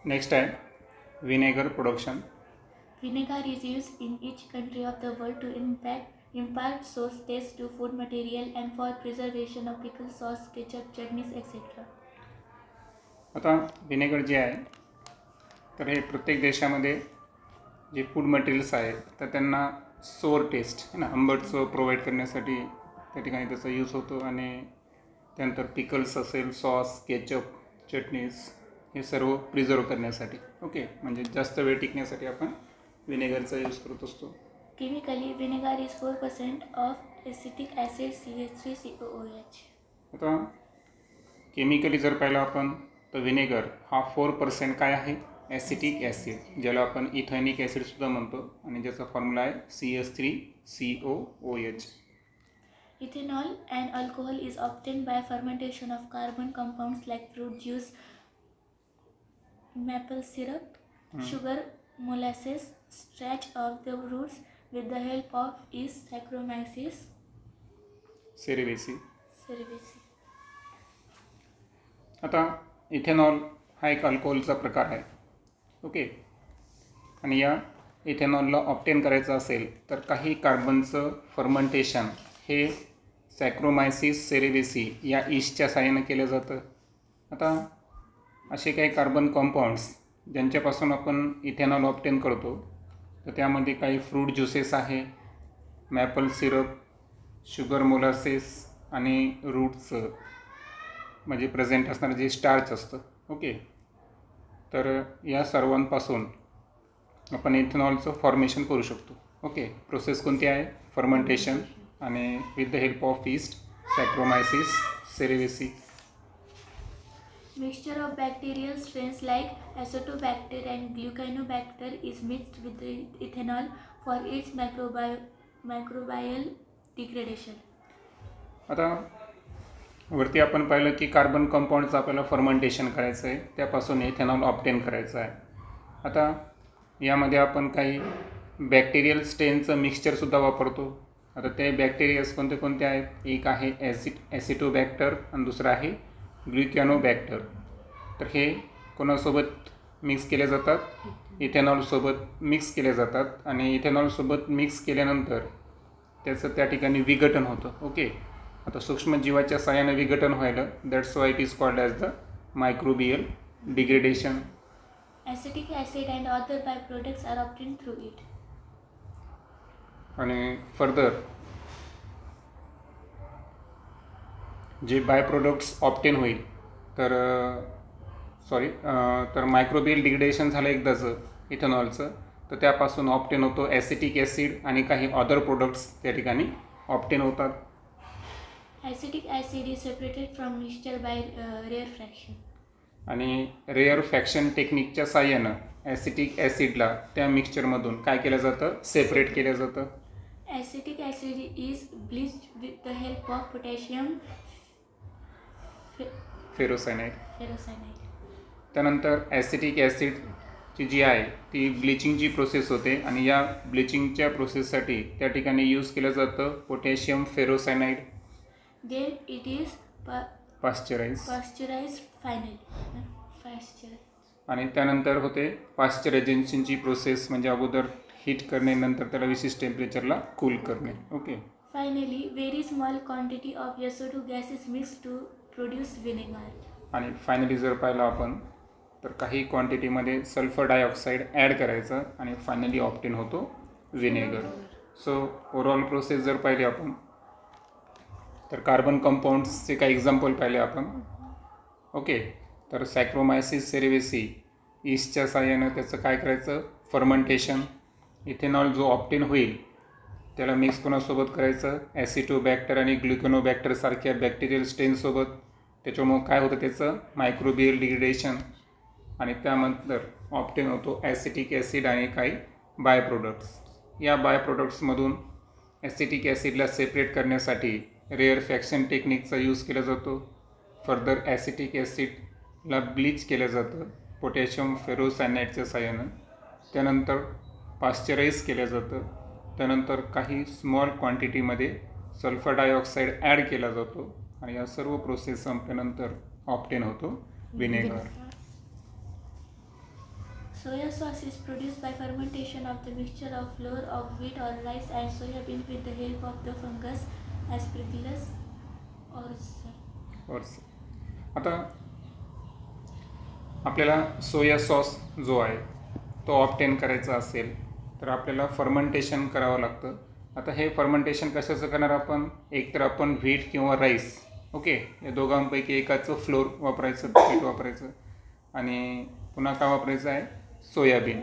Next आहे vinegar production. Vinegar is used in each country of the world to impart sauce taste to food material and for preservation of pickles, sauce, ketchup, chutneys, etc. आता vinegar जे आहे तर हे प्रत्येक देशामध्ये जे food materials आहेत तर त्यांना सोअर टेस्ट है ना आंबट चव प्रोव्हाइड करण्यासाठी त्या ठिकाणी त्याचा यूज होतो. आणि त्यानंतर पिकल्स असेल, सॉस, केचप, चटणीज हे सर्व प्रिझर्व करण्यासाठी. ओके, म्हणजे जास्त वेळ टिकण्यासाठी आपण विनेगरचा यूज करत असतो. Chemically, vinegar is 4% of acetic acid CH3COOH. आता केमिकली जर पाहिलं आपण तर विनेगर हा 4% काय आहे, ॲसिटिक ॲसिड, ज्याला आपण इथॅनिक ॲसिडसुद्धा म्हणतो आणि ज्याचा फॉर्म्युला आहे CH3COOH. Ethanol, an alcohol, is obtained by fermentation of carbon compounds like fruit juice, maple syrup, sugar, molasses, starch of the roots with the help of yeast, Saccharomyces सेरेवेसी. cerevisiae. आता ethanol हा एक अल्कोहोलचा प्रकार आहे. Okay, आणि या इथेनॉलला obtain करायचं असेल तर काही कार्बनचं फर्मेंटेशन हे सॅक्रोमायसिस सेरेवेसी या ईस्टच्या साहाय्यानं केलं जातं. आता असे काही कार्बन कंपाऊंड्स ज्यांच्यापासून आपण इथेनॉल ऑप्टेन करतो तर त्यामध्ये काही फ्रूट ज्युसेस आहे, मॅपल सिरप, शुगर मोलासेस आणि रूट्सचं म्हणजे प्रेझेंट असणारं जे स्टार्च असतं. ओके, तर या सर्वांपासून आपण इथेनॉलचं फॉर्मेशन करू शकतो. ओके, प्रोसेस कोणती आहे, फर्मेंटेशन आणि with the help of yeast, Saccharomyces cerevisiae. Mixture of bacterial strains like Acetobacter and Glucanobacter is mixed with the ethanol for its microbial degradation. आता वरती आपण पाहिलं की कार्बन कंपाऊंडचं आपल्याला फर्मेंटेशन करायचं आहे, त्यापासून इथेनॉल ऑप्टेन करायचं आहे. आता यामध्ये आपण काही बॅक्टेरियल स्ट्रेनचं मिक्सचरसुद्धा वापरतो. आता ते बॅक्टेरियाज कोणते कोणते आहेत, एक आहे ॲसिटोबॅक्टर आणि दुसरं आहे ग्लुकॅनोबॅक्टर. तर हे कोणासोबत मिक्स केले जातात, इथेनॉलसोबत मिक्स केले जातात आणि इथेनॉलसोबत मिक्स केल्यानंतर त्याचं त्या ठिकाणी विघटन होतं. ओके, आता सूक्ष्मजीवाच्या साहाय्याने विघटन व्हायला, that's why it is called as the microbial degradation. Acetic acid and other byproducts are obtained through it. आणि फर्दर जे बाय प्रोडक्ट्स ऑप्टेन होईल तर मायक्रोबियल डिग्रेडेशन झालं एकदाचं इथेनॉलचं, तर त्यापासून ऑप्टेन होतो ॲसिटिक ॲसिड आणि काही अदर प्रोडक्ट्स त्या ठिकाणी ऑप्टेन होतात. Acetic acid is separated from mixture by rarefaction. आणि रेअर फॅक्शन टेक्निकच्या साहाय्यानं ॲसिटिक ॲसिडला त्या मिक्सचरमधून काय केलं जातं, सेपरेट केलं जातं. Acetic acid is bleached with the help of potassium फेरोसायनाइड. ferrocyanide. त्यानंतर ॲसिटिक ॲसिडची जी आहे ती ब्लिचिंगची प्रोसेस होते आणि या ब्लिचिंगच्या प्रोसेससाठी त्या ठिकाणी यूज केलं जातं potassium ferrocyanide. Then it is pasteurize finally. आणि त्यानंतर होते पाश्चरायझेशनची प्रोसेस, म्हणजे अगोदर हीट करणे, नंतर त्याला विशिष्ट टेम्परेचरला कूल करणे. Okay, Finally, very small quantity of SO2 gas is mixed to produce vinegar. आणि फायनली जर पाहिलं आपण तर काही क्वांटिटीमध्ये सल्फर डायऑक्साईड ॲड करायचं आणि फायनली ऑप्टेन होतो विनेगर. सो ओव्हरऑल प्रोसेस जर पाहिली आपण तर कार्बन कंपाऊंड्सचे काही एक्झाम्पल पाहिले आपण. ओके, तर सॅक्रोमायसिस सेरेवेसी ईस्टच्या साहाय्यानं त्याचं काय करायचं, फर्मेंटेशन. इथेनॉल जो ऑप्टेन होईल त्याला मिक्स कोणासोबत करायचं, ॲसिटोबॅक्टर आणि ग्लुकॅनोबॅक्टर सारख्या बॅक्टेरियल स्ट्रेनसोबत. त्याच्यामुळं काय होतं, त्याचं मायक्रोबियल डिग्रेडेशन आणि त्यानंतर ऑप्टेन होतो ॲसिटिक ॲसिड आणि काही बाय प्रोडक्ट्स. या बाय प्रोडक्ट्समधून ॲसिटिक ॲसिडला सेपरेट करण्यासाठी रेअर फॅक्शन टेक्निकचा यूज केला जातो. फर्दर ॲसिटिक ॲसिडला ब्लीच केलं जातं पोटॅशियम फेरोसायनाइडच्या साहाय्यानं. त्यानंतर पाश्चराईज केलं जातं. त्यानंतर काही स्मॉल क्वांटिटीमध्ये सल्फर डायऑक्साईड ॲड केला जातो आणि या सर्व प्रोसेस संपल्यानंतर ऑप्टेन होतो vinegar. Soya sauce is produced by fermentation of the mixture of flour of wheat or rice and soya bean with the help of the fungus Aspergillus oryza. वर्स आता आपल्याला सोया सॉस जो आहे तो obtain करायचा असेल तर आपल्याला फर्मेंटेशन करावं लागतं. आता हे फर्मेंटेशन कशाचं करणार आपण, एकतर आपण व्हीट किंवा राईस, ओके, या दोघांपैकी एकाचं फ्लोर वापरायचं, पीठ वापरायचं, आणि पुन्हा काय वापरायचं आहे, सोयाबीन,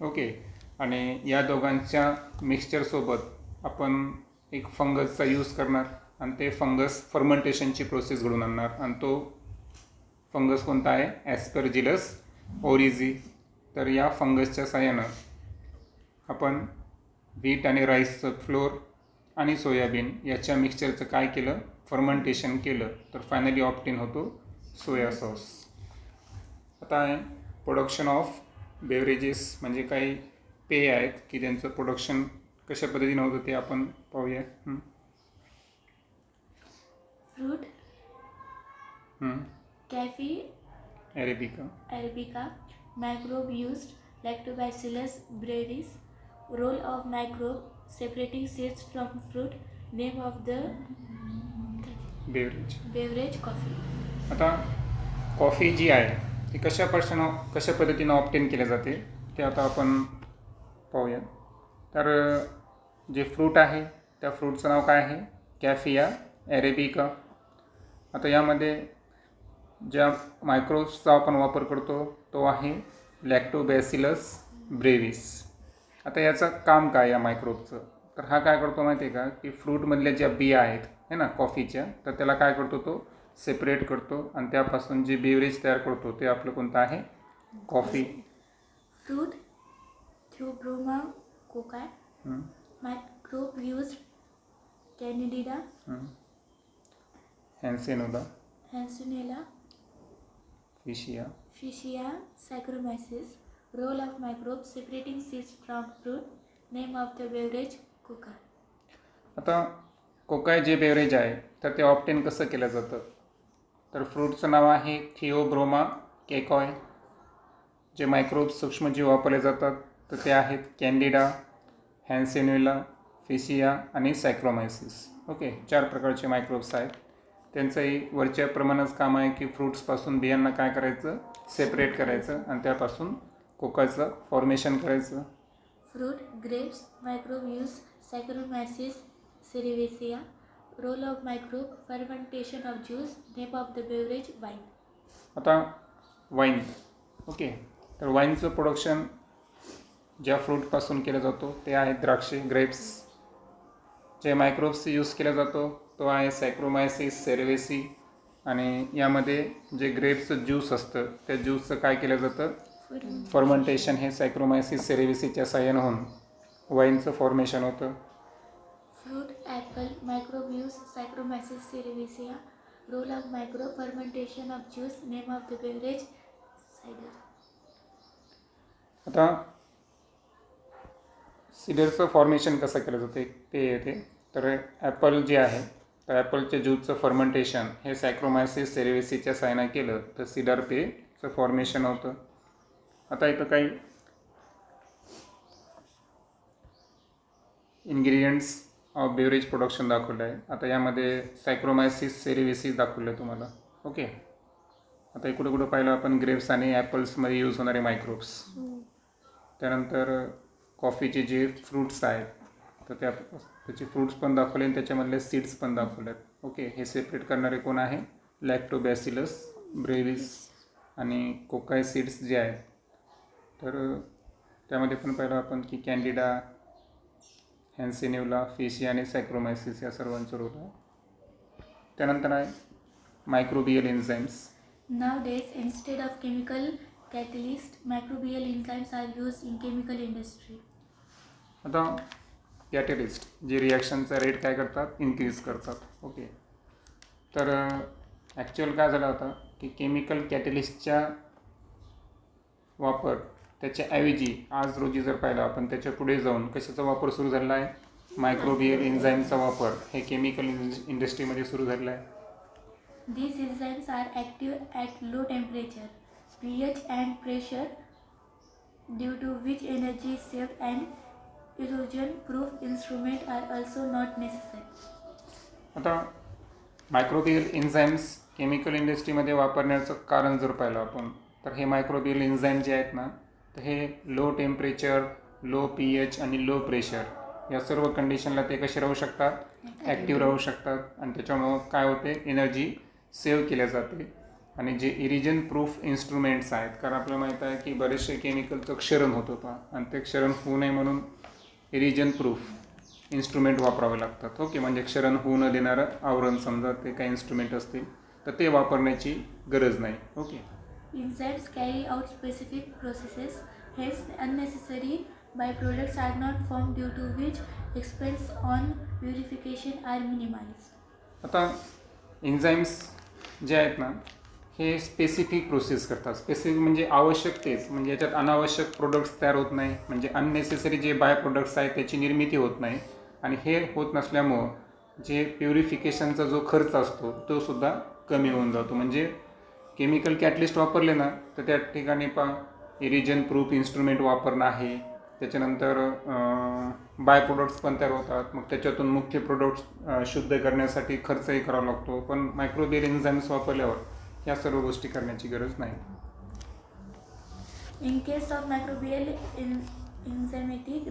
ओके. आणि या दोघांच्या मिक्सचरसोबत आपण एक फंगसचा यूज करणार आणि ते फंगस फर्मेंटेशनची प्रोसेस घडून आणणार. आणि तो फंगस कोणता आहे, ॲस्परजिलस ओरिझी. तर या फंगसच्या साहाय्यानं आपण व्हीट आणि राईसचं फ्लोर आणि सोयाबीन याच्या मिक्सचरचं काय केलं, फर्मेंटेशन केलं, तर फायनली ऑब्टेन होतो सोया सॉस. आता आहे प्रोडक्शन ऑफ बेवरेजेस, म्हणजे काही पेय आहेत की ज्यांचं प्रोडक्शन कशा पद्धतीनं होतं ते आपण पाहूया. Fruit, Cafe arabica, microbe used, Lactobacillus brevis, role of microbe, separating seeds from fruit, name of the beverage, coffee. आता कॉफी जी आहे ती कशा पद्धतीनं ऑब्टेन केली जाते ते आता आपण पाहूया. तर जे फ्रूट आहे त्या फ्रूटचं नाव काय आहे, कॅफिया अरेबिका. आता यामध्ये ज्या मायक्रोब्सचा आपण वापर करतो तो आहे लॅक्टोबॅसिलस ब्रेविस. आता याचं काम काय या मायक्रोबचं, तर हा काय करतो माहिती आहे का, की फ्रूटमधल्या ज्या बिया आहेत है ना कॉफीच्या, तर त्याला काय करतो, तो सेपरेट करतो आणि त्यापासून जे बेवरेज तयार करतो ते आपलं कोणतं आहे, coffee. Fruit, Theobroma cocci, microbe used, Candida, हॅन्सेनुला, Fiscia, Saccharomyces, role of microbes, separating seeds from fruit, name of the beverage, coca. आता कोकाय जे बेवरेज आहे तर ते ऑब्टेन कसं केलं जातं, तर फ्रूटचं नाव आहे थिओब्रोमा केकॉय. जे मायक्रोब्स सूक्ष्मजीव वापरले जातात तर ते आहेत कॅन्डिडा, हॅन्सेन्युला, फिशिया आणि सॅक्रोमायसिस. ओके, 4 प्रकारचे मायक्रोब्स आहेत. त्यांचंही वरच्या प्रमाणच काम आहे की फ्रूट्सपासून बियांना काय करायचं, सेपरेट करायचं आणि त्यापासून कोकाचं फॉर्मेशन करायचं. Fruit, grapes, microbe used, Saccharomyces cerevisiae, role of microbe, fermentation of juice, name of the beverage, wine. आता वाईन, ओके, तर वाईनचं प्रोडक्शन ज्या फ्रूटपासून केलं जातो ते आहे द्राक्षे, ग्रेप्स. जे मायक्रोब्स यूज केला जातो तो आहे सॅक्रोमायसिस सेरेवेसी. आणि यामध्ये जे ग्रेप्सचं ज्यूस असतं त्या ज्यूसचं काय केलं जातं, फर्मेंटेशन हे सॅक्रोमायसिस सेरेवेसीच्या साहाय्यानं होऊन वाईनचं फॉर्मेशन होतं. Fruit, apple, microbe used, Saccharomyces cerevisiae, role of microbe, fermentation of juice, name of the beverage, cider. आता सिडरचं फॉर्मेशन कसं केलं जातं ते येते. तर ॲपल जे आहे तर ॲपलच्या ज्यूसचं फर्मेंटेशन हे सॅक्रोमायसिस सेरेवेसीच्या साहाय्यानं केलं तर सिडर पेचं फॉर्मेशन होतं. आता इथं काही इन्ग्रेडियंट्स ऑफ बेवरेज प्रोडक्शन दाखवलं आहे. आता यामध्ये सॅक्रोमायसिस सेरेवेसी दाखवलं आहे तुम्हाला, ओके. आता इकडं कुठं पाहिलं आपण ग्रेप्स आणि ॲपल्समध्ये यूज होणारे मायक्रोब्स. त्यानंतर कॉफीचे जे फ्रूट्स आहेत तर त्याचे फ्रूट्स पण दाखवले आणि त्याच्यामधले सीड्स पण दाखवले आहेत, ओके. हे सेपरेट करणारे कोण आहे, लॅक्टोबॅसिलस ब्रेविस. आणि कोकाय सीड्स जे आहेत तर त्यामध्ये पण पाहिलं आपण की कॅन्डिडा, हॅन्सेन्युला, फिशिया आणि सॅक्रोमायसिस या सर्वांचं रोल आहे. त्यानंतर आहे microbial enzymes. Nowadays, instead of chemical catalyst, microbial enzymes are used in chemical industry. आता कॅटलिस्ट जे रिॲक्शनचा रेट काय करतात, इन्क्रीज करतात, ओके. तर ॲक्च्युअल काय झालं होतं की केमिकल कॅटलिस्टच्या वापर त्याच्याऐवजी आज रोजी जर पाहिलं आपण त्याच्या पुढे जाऊन कशाचा वापर सुरू झाला आहे, मायक्रोबियल एन्झाईमचा वापर हे केमिकल इंडस्ट्रीमध्ये सुरू झालेला आहे. These enzymes are active at low temperature, pH and pressure due to which energy is saved and erosion-proof instruments are also not necessary. आता मायक्रोबियल एन्झाईम्स केमिकल इंडस्ट्रीमध्ये वापरण्याचं कारण जर पाहिलं आपण तर हे मायक्रोबियल एन्झाईम जे आहेत ना तर हे लो टेम्परेचर, लो pH आणि लो प्रेशर या सर्व कंडिशनला ते कसे राहू शकतात, ॲक्टिव्ह राहू शकतात आणि त्याच्यामुळं काय होते, एनर्जी सेव्ह केल्या जाते. आणि जे इरिजन प्रूफ इन्स्ट्रुमेंट्स आहेत, कारण आपल्याला माहीत आहे की बरेचसे केमिकलचं क्षरण होतं पहा आणि ते क्षरण होऊ नये म्हणून इरिजन प्रूफ इन्स्ट्रुमेंट वापरावे लागतात. ओके, म्हणजे क्षरण होऊ न देणारं आवरण समजा ते काही इन्स्ट्रुमेंट असतील तर ते वापरण्याची गरज नाही. Okay. Enzymes carry out specific processes, hence unnecessary byproducts are not formed due to which expense on purification are minimized. आता एन्झाईम्स जे आहेत ना हे स्पेसिफिक प्रोसेस करतात. स्पेसिफिक म्हणजे आवश्यक तेच, म्हणजे याच्यात अनावश्यक प्रोडक्ट्स तयार होत नाही, म्हणजे अननेसेसरी जे बाय प्रोडक्ट्स आहेत त्याची निर्मिती होत नाही. आणि हे होत नसल्यामुळं जे प्युरिफिकेशनचा जो खर्च असतो तो सुद्धा कमी होऊन जातो. म्हणजे केमिकल कॅटलिस्ट वापरले ना तर त्या ठिकाणी इरिजन प्रूफ इन्स्ट्रुमेंट वापरणं आहे. त्याच्यानंतर बाय प्रोडक्ट्स पण तयार होतात, मग त्याच्यातून मुख्य प्रोडक्ट्स शुद्ध करण्यासाठी खर्चही करावा लागतो. पण मायक्रोबियल एन्झाईम्स वापरल्यावर या सर्व गोष्टी करण्याची गरज नाही. In case of microbial enzymatic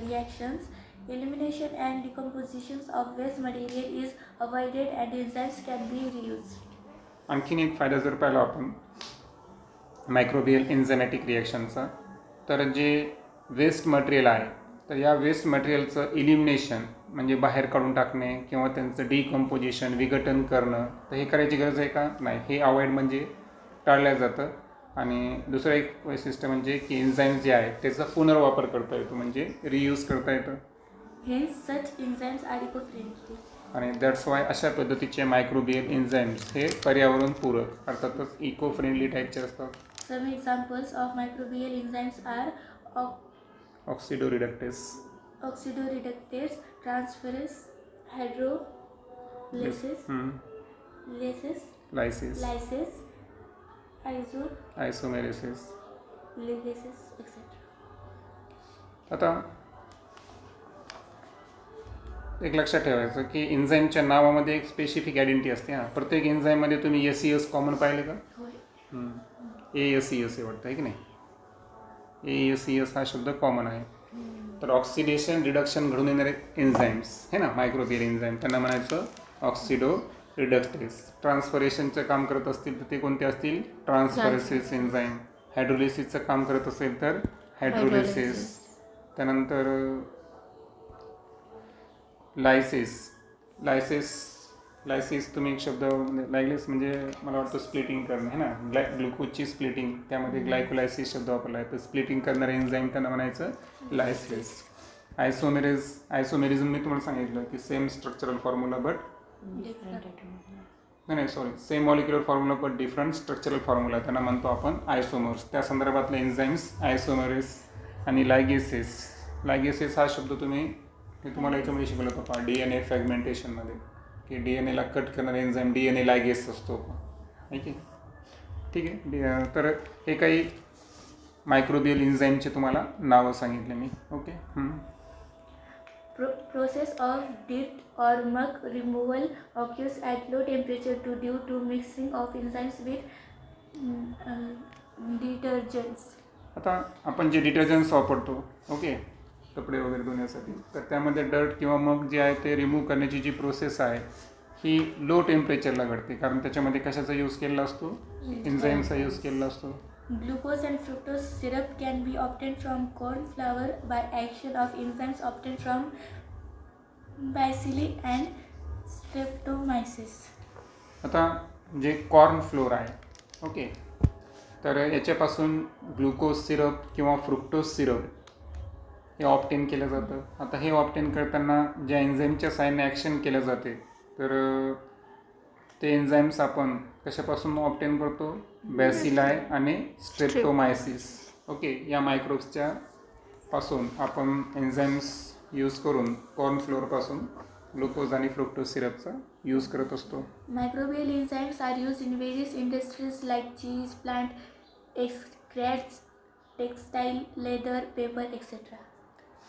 reactions, elimination and decomposition of waste material is avoided and enzymes can be reused. आणखीन एक फायदा जर पाहिला आपण मायक्रोबियल एन्झायमॅटिक रिॲक्शनचा, तर जे वेस्ट मटेरियल आहे तर या वेस्ट मटेरियलचं इलिमिनेशन म्हणजे बाहेर काढून टाकणे किंवा त्यांचं डिकम्पोजिशन विघटन करणं, तर हे करायची गरज आहे का, नाही. हे अवॉइड म्हणजे टाळलं जातं. आणि दुसरं एक वैशिष्ट्य म्हणजे की एन्झाईम जे आहे त्याचा पुनर्वापर करता येतो, म्हणजे रियूज करता येतं. Hence, such enzymes are eco-friendly. आणि दॅट्स वाय अशा पद्धतीचे मायक्रोबियल एन्झाईम्स हे पर्यावरणपूरक अर्थातच इको फ्रेंडली टाईपचे असतात. Some examples of microbial enzymes are oxidoreductase, transferase, hydrolysis, lyases, isomerases. ligases, etc. आता एक लक्षात ठेवायचं की एन्झाईमच्या नावामध्ये एक स्पेसिफिक आयडेंटिटी असते. हां, प्रत्येक एन्झाईममध्ये तुम्ही SES कॉमन पाहिले का? ASES हे वाटतं आहे की नाही. ASES हा शब्द कॉमन आहे. तर ऑक्सिडेशन रिडक्शन घडून येणारे एन्झाईम्स हे ना मायक्रोबियल एन्झाईम, त्यांना म्हणायचं ऑक्सिडो रिडक्टेस. ट्रान्सफरेशनचं काम करत असतील तर ते कोणते असतील, ट्रान्सफरेसिस एन्झाईम. हायड्रोलिसिसचं काम करत असेल तर हायड्रोलिसिस. त्यानंतर लायसिस तुम्ही एक शब्द लायलिस म्हणजे मला वाटतं स्प्लिटिंग करणं आहे ना, ग्लुकोजची स्प्लिटिंग, त्यामध्ये ग्लायकोलायसिस शब्द वापरला आहे. तर स्प्लिटिंग करणारे एन्झाईम त्यांना म्हणायचं लायसिस. आयसोमेरिझम मी तुम्हाला सांगितलं की same structural formula but same molecular formula but different structural formula, त्यांना म्हणतो आपण आयसोमर्स. त्या संदर्भातले एन्झाईम्स आयसोमेरेस. आणि लायगेसिस हा शब्द तुम्हाला याच्यामध्ये शिकवलं होतं DNA फ्रॅगमेंटेशनमध्ये, की DNAला कट करणारे एन्झाईम DNA लायगेस असतो. ठीक आहे. तर हे काही मायक्रोबियल एन्झाईमचे तुम्हाला नावं सांगितले मी. Okay. Process of dirt or muck removal occurs at low temperature due to mixing of enzymes with detergents. आता आपण जे डिटर्जंट्स वापरतो, ओके, कपडे वगैरे धुण्यासाठी, तर त्यामध्ये डर्ट किंवा मग जे आहे ते रिमूव्ह करण्याची जी प्रोसेस आहे ही लो टेम्परेचरला घडते, कारण त्याच्यामध्ये कशाचा यूज केलेला असतो, एन्झाईमचा यूज केलेला असतो. Glucose and fructose syrup can be obtained from corn flour by action of enzymes obtained from bacilli and streptomyces. आता जे कॉर्न फ्लोअर आहे, ओके, तर याच्यापासून ग्लुकोज सिरप किंवा फ्रुक्टोज सिरप हे ऑप्टेन केलं जातं. आता हे ऑप्टेन करताना ज्या एन्झाईमच्या साहाय्याने ॲक्शन केलं जाते, तर ते एन्झाईम्स आपण कशापासून ऑप्टेन करतो, बॅसिलाई आणि स्ट्रेप्टोमायसिस. ओके, या मायक्रोब्सच्या पासून आपण एन्झाईम्स यूज करून कॉर्नफ्लोअरपासून ग्लुकोज आणि फ्रुक्टोज सिरपचा यूज करत असतो. Microbial enzymes are used in various industries like cheese, plant extracts, textile, leather, paper, etc.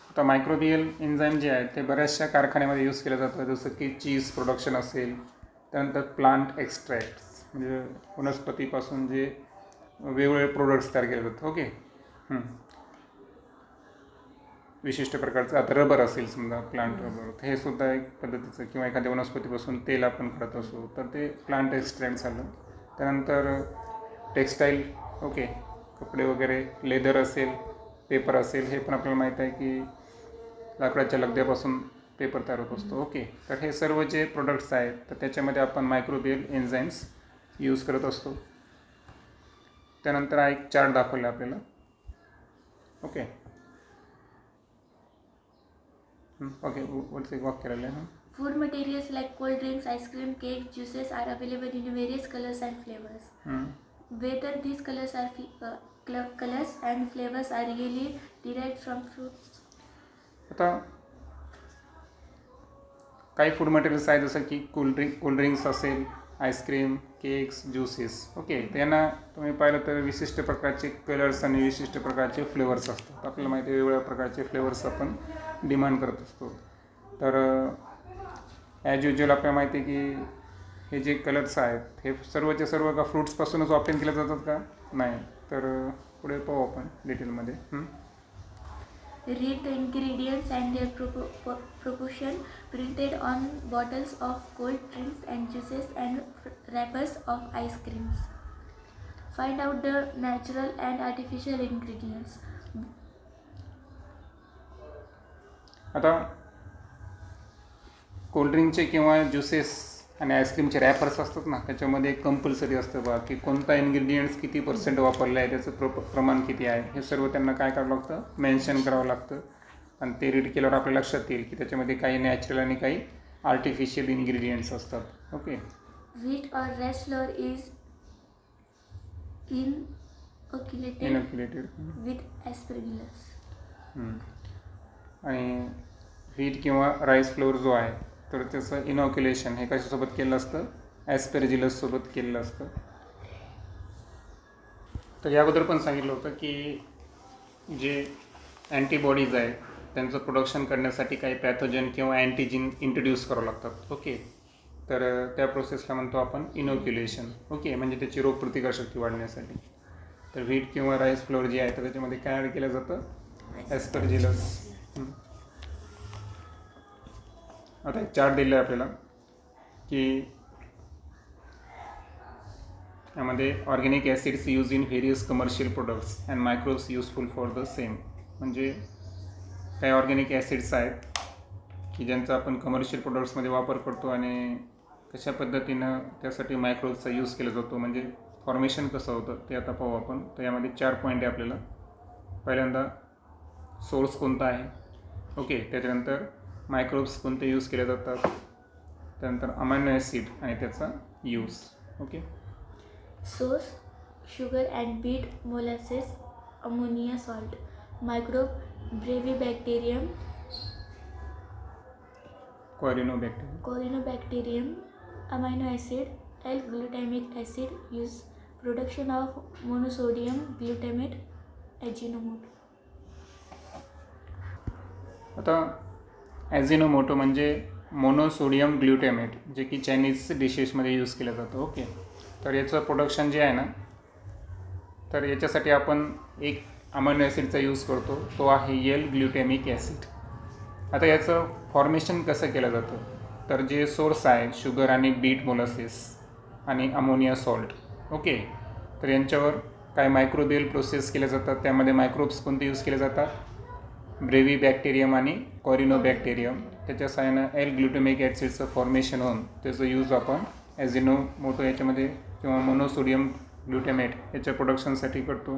आता मायक्रोबियल एन्झाईम जे आहेत ते बऱ्याचशा कारखान्यामध्ये यूज केलं जातं, जसं की चीज प्रोडक्शन असेल, त्यानंतर प्लांट एक्स्ट्रॅक्ट्स म्हणजे वनस्पतीपासून जे वेगवेगळे प्रोडक्ट्स तयार केले जातात. ओके. विशिष्ट प्रकारचं आता रबर असेल समजा, प्लांट रबर, हे सुद्धा एक पद्धतीचं, किंवा एखाद्या वनस्पतीपासून तेल आपण काढत असो तर ते प्लांट एक्स्ट्रॅक्ट झालं. त्यानंतर टेक्स्टाईल, ओके, कपडे वगैरे, लेदर असेल, पेपर असेल, हे पण आपल्याला माहीत आहे की लाकडाच्या लगद्यापासून पेपर तयार होत असतो. ओके. तर हे सर्व जे प्रोडक्ट्स आहेत तर त्याच्यामध्ये आपण मायक्रोबियल एन्झाईम्स यूज करत असतो. त्यानंतर हा एक चार्ट दाखवला आपल्याला. ओके. ओके, वरचं एक वाक्य राहिलं आहे. Food materials like cold drinks, ice cream, cake, juices are available in various colors and flavors. Whether these colors and flavors are really derived from fruits. आता काही फूड मटेरियल्स आहेत जसं की कोल्ड्रिंक्स असेल, आईस्क्रीम, केक्स, ज्युसेस. ओके. त्यांना तुम्ही पाहिलं तर विशिष्ट प्रकारचे कलर्स आणि विशिष्ट प्रकारचे फ्लेवर्स असतात. आपल्याला माहिती आहे वेगवेगळ्या प्रकारचे फ्लेवर्स आपण डिमांड करत असतो. तर ॲज युज्युअल आपल्याला माहिती आहे की हे जे कलर्स आहेत हे सर्वचे सर्व का फ्रूट्सपासूनच ऑप्टेन केले जातात का? नाही. तर पुढे पाहू आपण डिटेलमध्ये. Read the ingredients and their proportion printed on bottles of cold drinks and juices and wrappers of ice creams. Find out the natural and artificial ingredients. आता कोल्ड्रिंकचे किंवा ज्युसेस आणि आईस्क्रीमचे रॅपर्स असतात ना, त्याच्यामध्ये एक कंपल्सरी असतं बा की कोणता इन्ग्रेडियंट्स किती % वापरलं आहे, त्याचं प्रमाण किती आहे, हे सर्व त्यांना काय करावं लागतं, मेन्शन करावं लागतं. आणि ते रीड केल्यावर आपल्या लक्षात येईल की त्याच्यामध्ये काही नॅचरल आणि काही आर्टिफिशियल इन्ग्रेडियंट्स असतात. Okay. Wheat or rice flour is inoculated with aspergillus. आणि व्हीट किंवा राईस फ्लोअर जो आहे तर त्याचं इनॉक्युलेशन हे कशासोबत केलं असतं, ॲस्पेरजिलससोबत केलेलं असतं. तर या अगोदर पण सांगितलं होतं की जे अँटीबॉडीज आहेत त्यांचं प्रोडक्शन करण्यासाठी काही पॅथोजन किंवा अँटीजिन इंट्रोड्यूस करावं लागतात. ओके. तर त्या प्रोसेसला म्हणतो आपण इनॉक्युलेशन. ओके. म्हणजे त्याची रोगप्रतिकारशक्ती वाढण्यासाठी. तर व्हीट किंवा राईस फ्लोअर जे आहे तर त्याच्यामध्ये काय ॲड केलं जातं, ॲस्परजिलस. आता एक चार्ट दिलं आहे आपल्याला की यामध्ये organic acids use in various commercial products and microbes useful for the same. म्हणजे काही ऑर्गॅनिक ॲसिड्स आहेत की ज्यांचा आपण कमर्शियल प्रोडक्ट्समध्ये वापर करतो आणि कशा पद्धतीनं त्यासाठी मायक्रोब्सचा यूज केला जातो, म्हणजे फॉर्मेशन कसं होतं ते आता पाहू आपण. तर यामध्ये 4 पॉईंट आहे आपल्याला. पहिल्यांदा सोर्स कोणता आहे. ओके. त्याच्यानंतर मायक्रोब्स कोणते यूज केले जातात. त्यानंतर अमायनो ॲसिड आणि त्याचा use. Okay. Source: sugar and beet, molasses, ammonia, salt. Microbe: Brevibacterium, Corynebacterium. Amino acid: L-glutamic acid. Use: production of monosodium glutamate, Ajinomoto. आता ॲझिनोमोटो म्हणजे मोनोसोडियम ग्लुटॅमेट, जे की चायनीज डिशेसमध्ये यूज केलं जातं. ओके. तर याचं प्रोडक्शन जे आहे ना, तर याच्यासाठी आपण एक अमायनो ॲसिडचा यूज करतो, तो आहे एल ग्लुटॅमिक ॲसिड. आता याचं फॉर्मेशन कसं केलं जातं, तर जे सोर्स आहे शुगर आणि बीट मोलासेस आणि अमोनिया सॉल्ट. ओके. तर यांच्यावर काय मायक्रोबियल प्रोसेस केल्या जातात. त्यामध्ये मायक्रोब्स कोणते यूज केले जातात, ब्रेव्हिबॅक्टेरियम आणि कॉरिनोबॅक्टेरियम. त्याच्या साहाय्यानं एल ग्लुटॅमिक ॲसिडचं फॉर्मेशन होऊन त्याचं यूज आपण ॲझिनोमोटो याच्यामध्ये किंवा मोनोसोडियम ग्लुटॅमेट याच्या प्रोडक्शनसाठी करतो.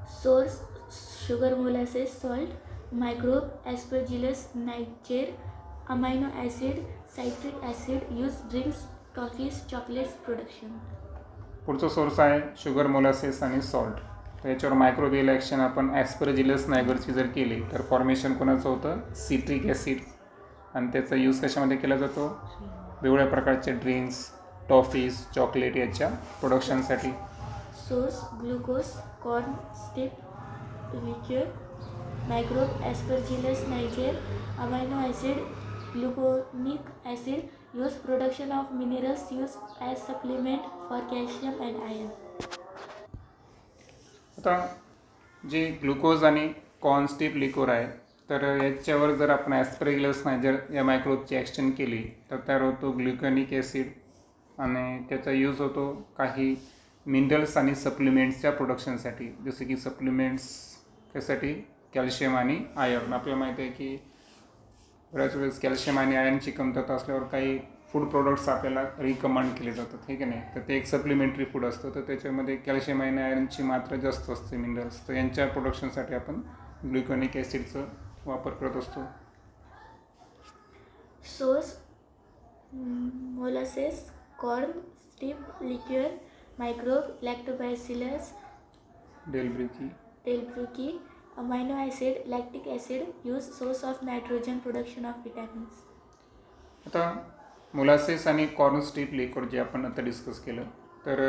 Source: sugar, molasses, salt. Microbe: Aspergillus niger. Amino acid: citric acid. Use: drinks, toffees, chocolates production. पुढचा सोर्स आहे शुगर, मोलासेस आणि सॉल्ट. तर याच्यावर मायक्रोबियल ॲक्शन आपण ॲस्परजिलस नायगरची जर केली तर फॉर्मेशन कोणाचं होतं, सिट्रिक ॲसिड. आणि त्याचा यूज कशामध्ये केला जातो, वेगवेगळ्या प्रकारचे ड्रिंक्स, टॉफीज, चॉकलेट याच्या प्रोडक्शनसाठी. Source: glucose, corn, steep, liquor, microbe Aspergillus niger, amino acid, gluconic acid, use production of minerals used as supplement for calcium and iron. आता जे ग्लुकोज आणि कॉर्नस्टीप लिक्वर आहे तर याच्यावर जर आपण ॲस्परगिलस नायजर या मायक्रोबची ॲक्शन केली तर तयार होतो ग्लुकॅनिक ॲसिड आणि त्याचा यूज होतो काही मिनरल्स आणि सप्लिमेंट्सच्या प्रोडक्शनसाठी. जसे की सप्लिमेंट्स त्यासाठी कॅल्शियम आणि आयर्न. आपल्याला माहिती आहे की बऱ्याच वेळेस कॅल्शियम आणि आयर्नची कमतरता असल्यावर काही फूड प्रोडक्ट्स आपल्याला रिकमेंड केले जातात, ठीक आहे नाही. तर ते एक सप्लिमेंटरी फूड असतं, तर त्याच्यामध्ये कॅल्शियम आणि आयर्नची मात्रा जास्त असते मिनरल्स. तर यांच्या प्रोडक्शनसाठी आपण ग्लुकॅनिक ॲसिडचा वापर करत असतो. Source molasses, corn, strip liquor, microbe Lactobacillus delbrueckii, amino acid, lactic acid, use source of nitrogen, production of vitamins. आता मोलासेस आणि कॉर्नस्टीप लिक्वर जे आपण आता डिस्कस केलं तर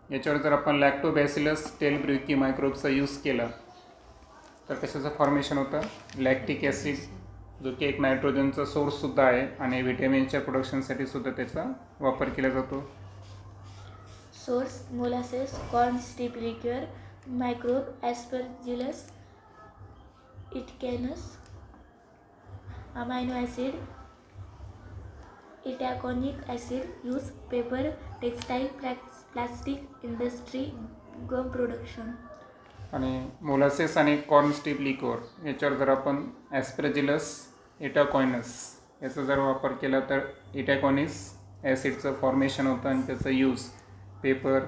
याच्यावर जर आपण लॅक्टोबॅसिलस डेल्ब्रुएकी मायक्रोबचा यूज केला तर कशाचं फॉर्मेशन होतं, लॅक्टिक ॲसिड जो की एक नायट्रोजनचा सोर्ससुद्धा आहे आणि व्हिटॅमिनच्या प्रोडक्शनसाठी सुद्धा त्याचा वापर केला जातो. Source molasses, corn strip liquor, microbe Aspergillus itcanus, amino acid, itaconic acid, use paper, textile, plastic industry, gum production. आणि मोलासेस आणि कॉर्नस्टीप लिक्वर याच्यावर जर आपण ॲस्परजिलस इटाकॉइनस याचा जर वापर केला तर इटॅकॉनिस ॲसिडचं फॉर्मेशन होतं आणि त्याचा use paper,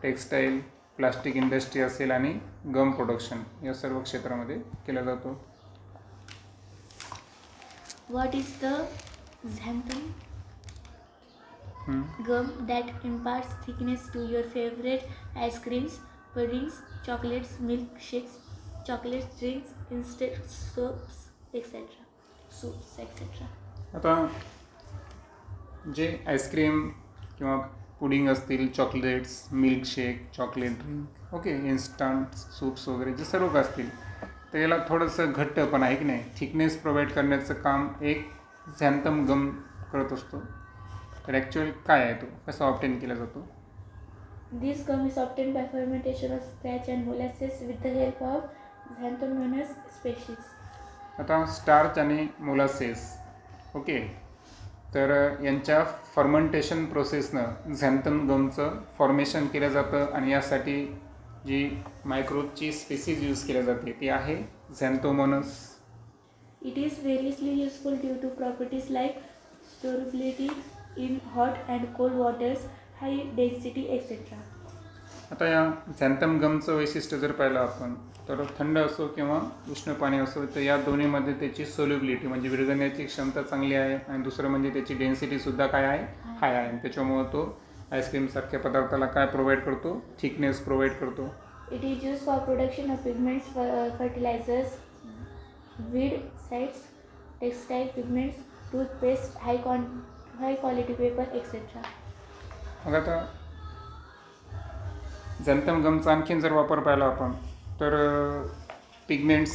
textile, plastic industry असेल आणि गम प्रोडक्शन या सर्व क्षेत्रामध्ये केला जातो. What is the xanthan gum that imparts thickness to your favorite ice creams, puddings, chocolates, milkshakes, chocolate drinks, instant soups, etc. आता जे आईस्क्रीम किंवा पुडिंग असतील, chocolates, milkshake, chocolate drink, okay, instant soups वगैरे जे सर्व काय असतील तर याला थोडंसं घट्टपण आहे की नाही, थिकनेस प्रोव्हाइड करण्याचं काम एक झॅन्थम गम करत असतो. तर ॲक्च्युअल काय आहे तो, कसा ऑब्टेन केला जातो? This gum is obtained by fermentation of starch and molasses with the help of Xanthomonas species. आता स्टार्च आणि मोलासेस, ओके, तर यांच्या फर्मेंटेशन प्रोसेसनं झॅन्थम गमचं फॉर्मेशन केलं जातं आणि यासाठी जी मायक्रोबची स्पेसीज यूज केल्या जाते ती आहे झॅन्थोमोनस. It is variously useful due to properties like storability in hot and cold waters, high density, etc. आता या झॅन्थम गमचं वैशिष्ट्य जर पाहिलं आपण तर थंड असो किंवा उष्ण पाणी असो तर या दोन्हीमध्ये त्याची सोल्युबिलिटी म्हणजे विरघळण्याची क्षमता चांगली आहे आणि दुसरं म्हणजे त्याची डेन्सिटीसुद्धा काय आहे, हाय आहे. त्याच्यामुळं तो आईस्क्रीमसारख्या पदार्थाला काय प्रोव्हाइड करतो, थिकनेस प्रोव्हाइड करतो. It is used for production of pigments, fertilizers, weed sites, textile pigments, toothpaste, high quality paper, etc. मग आता झॅन्थम गमचा आणखीन जर वापर पाहिला आपण तर पिगमेंट्स,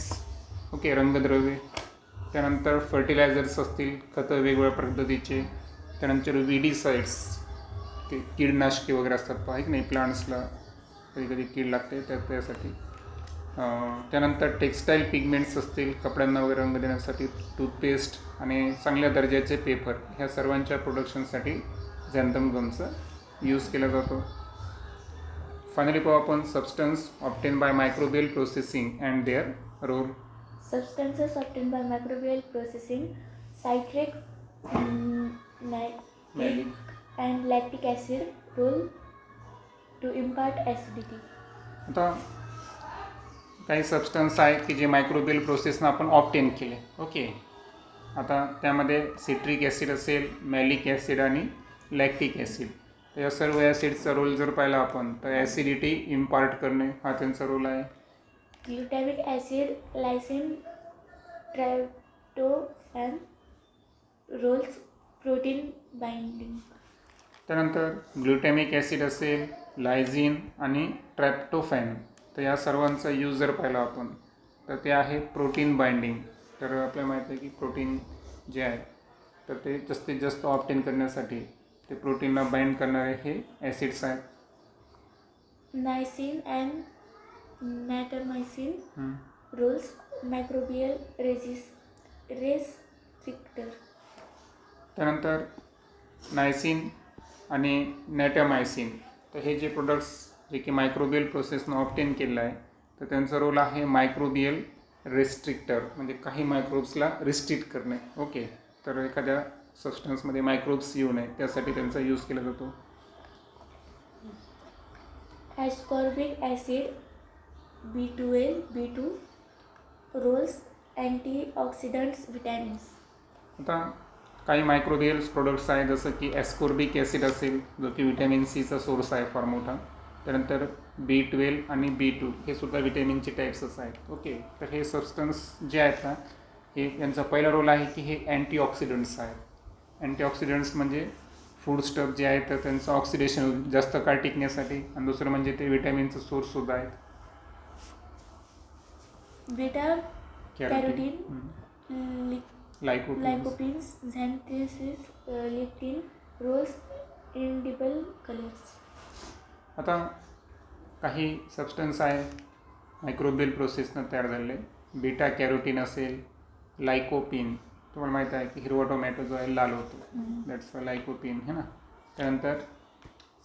ओके, रंगद्रव्ये, त्यानंतर फर्टिलायझर्स असतील, खतं वेगवेगळ्या पद्धतीचे, त्यानंतर विडीसाइड्स, ते कीडनाशके वगैरे असतात पहा की नाही, प्लांट्सला कधी कधी कीड लागते त्यासाठी. त्यानंतर टेक्स्टाईल पिगमेंट्स असतील, कपड्यांना वगैरे रंग देण्यासाठी, टूथपेस्ट आणि चांगल्या दर्जाचे पेपर, ह्या सर्वांच्या प्रोडक्शनसाठी झॅन्थम गमचा यूज केला जातो. फायनली पाहू आपण substance obtain by microbial processing and their role. Substances obtained by microbial processing, citric, malic, and lactic acid role to impart acidity. आता काही सबस्टन्स आहे की जे मायक्रोबियल प्रोसेसनं आपण ऑब्टेन केले, ओके. आता त्यामध्ये सिट्रिक ॲसिड असेल, मॅलिक ॲसिड आणि लॅक्टिक ॲसिड, तर या सर्व ॲसिडचा रोल जर पाहिला आपण तर ॲसिडिटी इम्पार्ट करणे हा त्यांचा रोल आहे. Glutamic acid, lysine, tryptophan roles protein binding. त्यानंतर ग्लुटॅमिक ॲसिड असेल, लायझिन आणि ट्रॅप्टोफॅन तर या सर्वांचा यूज जर पाहिला आपण तर ते आहे प्रोटीन बाइंडिंग. तर आपल्याला माहीत आहे की प्रोटीन जे आहे तर ते जास्तीत जास्त ऑब्टेन करण्यासाठी ते प्रोटीनला बाइंड करणारे हे ॲसिड्स आहेत. Niacin and natamycin roles microbial restrictor. त्यानंतर नायसिन आणि नॅटामायसिन, तर हे जे प्रोडक्ट्स जे की मायक्रोबियल प्रोसेसनं ऑब्टेन केलेलं आहे तर त्यांचा रोल आहे मायक्रोबियल रेस्ट्रिक्टर, म्हणजे काही मायक्रोब्सला रिस्ट्रिक्ट करणे. ओके, तर एखाद्या सबस्टन्समध्ये मायक्रोब्स येऊ नये त्यासाठी त्यांचा यूज केला जातो. Ascorbic acid, B12, B2 roles antioxidants, vitamins. आता काही मायक्रोबियल प्रोडक्ट्स आहेत जसं की ॲस्कॉर्बिक ॲसिड असेल जो की व्हिटॅमिन सीचा सोर्स आहे फार मोठा. त्यानंतर B12 आणि B2 हे सुद्धा व्हिटॅमिनचे टाईप्सच आहेत. ओके, तर हे सबस्टन्स जे आहेत ना हे यांचा पहिला रोल आहे की हे अँटीऑक्सिडंट्स आहेत. अँटीऑक्सिडंट्स म्हणजे फूड स्टफ जे आहे तर त्यांचं ऑक्सिडेशन जास्त काळ टिकण्यासाठी, आणि दुसरं म्हणजे ते व्हिटॅमिनचं सोर्ससुद्धा आहेत. Beta carotene, carotene, लायकोपीन्स, lycopene, xanthines, lectin roles edible colors. आता काही सबस्टन्स आहे मायक्रोबियल प्रोसेसनं तयार झालेले. बीटा कॅरोटीन असेल, लायकोपिन, तुम्हाला माहीत आहे की हिरवा टोमॅटो जो आहे लाल होतो, दॅट्स लायकोपिन है ना. त्यानंतर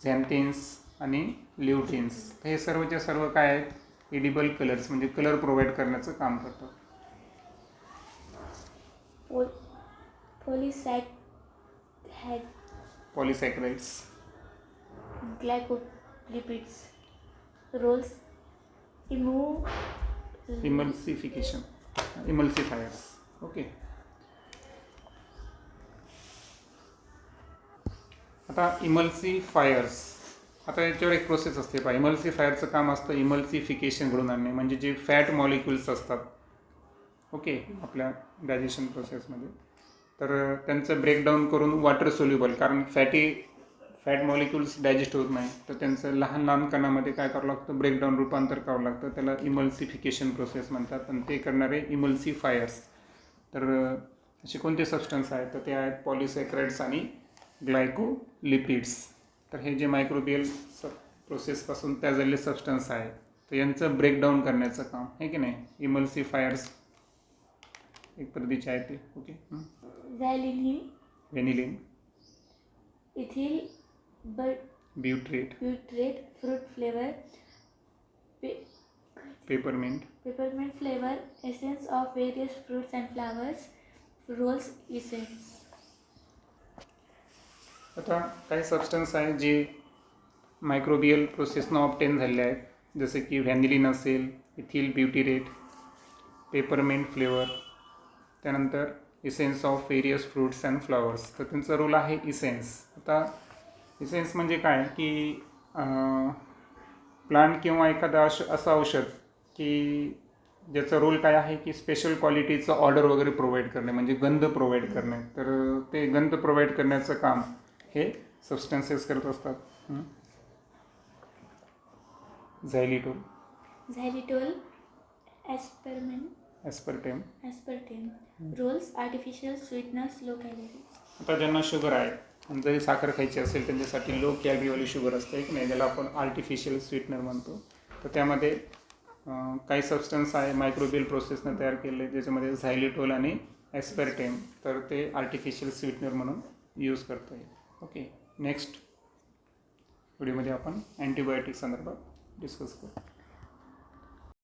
झॅन्थिन्स आणि ल्युटिन्स, हे सर्वच्या सर्व काय आहेत एडिबल कलर्स, म्हणजे कलर प्रोव्हाइड करण्याचं काम करतात. पॉलिसॅकराइड्स, Glycolipids roles इमल्सिफायर्स. ओके, आता इमल्सिफायर्स, आता याच्यावर एक प्रोसेस असते पहा. इमल्सिफायरचं काम असतं इमल्सिफिकेशन घडून आणणे, म्हणजे जे फॅट मॉलिक्युल्स असतात ओके आपल्या डायजेशन प्रोसेसमध्ये, तर त्यांचं ब्रेकडाऊन करून वॉटर सोल्युबल, कारण फॅट मॉलिक्युल्स डायजेस्ट होत नाही तर त्यांचं लहान लहान कणामध्ये काय करावं लागतं, ब्रेकडाऊन रूपांतर करावं लागतं. त्याला इमल्सिफिकेशन प्रोसेस म्हणतात आणि ते करणारे इमल्सिफायर्स. तर असे कोणते सबस्टन्स आहेत तर ते आहेत पॉलिसॅकराइड्स आणि ग्लायकोलिपिड्स. तर हे जे मायक्रोबियल प्रोसेसपासून तयार झालेले सबस्टन्स आहेत तर यांचं ब्रेकडाऊन करण्याचं काम आहे की नाही इमल्सिफायर्स एक पद्धतीचे आहेत ते. Okay, vanillin, ethyl butyrate, fruit flavor, peppermint, peppermint flavor, essence of various fruits and flowers roles essence. आता काही सबस्टन्स आहेत जे मायक्रोबियल प्रोसेसनं ऑब्टेन झालेले आहेत जसे की व्हॅनिलिन असेल, इथिल ब्युटिरेट, पेपरमिंट फ्लेवर, त्यानंतर essence of various fruits and flowers. तर त्यांचा रोल आहे इसेन्स. आता इसेन्स म्हणजे काय की प्लांट किंवा एखादा असं औषध की ज्याचा रोल काय आहे की स्पेशल क्वालिटीचं ऑर्डर वगैरे प्रोव्हाइड करणे, म्हणजे गंध प्रोव्हाइड करणे. तर ते गंध प्रोव्हाइड करण्याचं काम हे सबस्टन्सेस करत असतात. Xylitol, ॲस्पर्टेम. roles artificial sweetness, low calories. आता ज्यांना शुगर आहे आणि जरी साखर खायची असेल त्यांच्यासाठी लो कॅलरीवाली शुगर असते की नाही, ज्याला आपण आर्टिफिशियल स्वीटनर म्हणतो. तर त्यामध्ये काही सबस्टन्स आहे मायक्रोबियल प्रोसेसनं तयार केलेले ज्याच्यामध्ये झायलिटोल आणि ॲस्पर्टेम, तर ते आर्टिफिशियल स्वीटनर म्हणून यूज करता येईल. ओके, नेक्स्ट व्हिडिओमध्ये आपण अँटीबायोटिक संदर्भात डिस्कस करू.